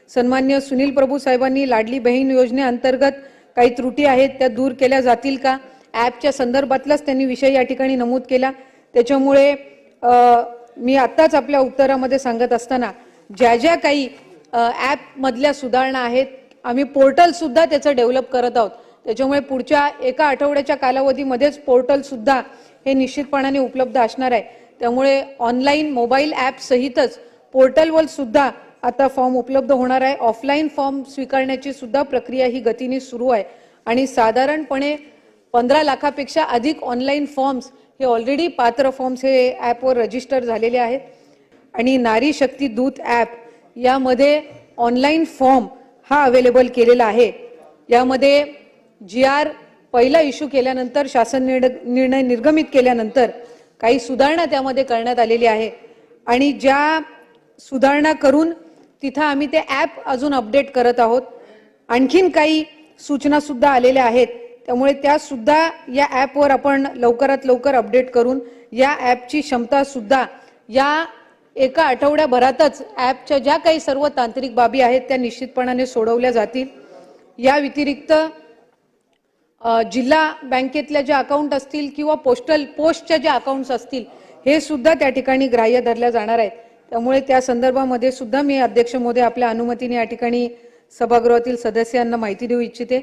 सन्मान्य सुनील प्रभू साहेबांनी लाडली बहीण योजनेअंतर्गत काही त्रुटी आहेत त्या दूर केल्या जातील का, ॲपच्या संदर्भातलाच त्यांनी विषय या ठिकाणी नमूद केला। त्याच्यामुळे मी आत्ताच आपल्या उत्तरामध्ये सांगत असताना ज्या ज्या काही ॲप मधल्या सुधारणा आहेत, आम्ही पोर्टल सुद्धा त्याचं डेव्हलप करत आहोत। त्याच्यामुळे पुढच्या एका आठवड्याच्या कालावधीमध्येच पोर्टल सुद्धा हे निश्चितपणाने उपलब्ध असणार आहे। त्यामुळे ऑनलाईन मोबाईल ॲप सहितच पोर्टलवर सुद्धा आता फॉर्म उपलब्ध होणार आहे। ऑफलाईन फॉर्म स्वीकारण्याची सुद्धा प्रक्रिया ही गतीने सुरू आहे आणि साधारणपणे 15 लाखापेक्षा अधिक ऑनलाईन फॉर्म्स हे ऑलरेडी पात्र फॉर्म्स हे ॲपवर रजिस्टर झालेले आहेत। आणि नारी शक्ती दूत ॲप यामध्ये ऑनलाईन फॉर्म हा अवेलेबल केलेला आहे। यामध्ये GR पहिला इश्यू केल्यानंतर, शासन निर्णय निर्गमित केल्यानंतर काही सुधारणा त्यामध्ये करण्यात आलेली आहे आणि ज्या सुधारणा करून तिथं आम्ही ते ॲप अजून अपडेट करत आहोत। आणखीन काही सूचना सुद्धा आलेल्या आहेत, त्यामुळे त्या सुद्धा या ॲपवर आपण लवकरात लवकर अपडेट करून या ॲपची क्षमता सुद्धा या एका आठवड्याभरातच ॲपच्या ज्या काही सर्व तांत्रिक बाबी आहेत त्या निश्चितपणाने सोडवल्या जातील। या व्यतिरिक्त जिल्हा बँकेतल्या ज्या अकाउंट असतील किंवा पोस्टच्या ज्या अकाउंट्स असतील हे सुद्धा त्या ठिकाणी ग्राह्य धरल्या जाणार आहेत। त्यामुळे त्या संदर्भामध्ये सुद्धा मी अध्यक्ष महोदय आपल्या अनुमतीने या ठिकाणी सभागृहातील सदस्यांना माहिती देऊ इच्छिते।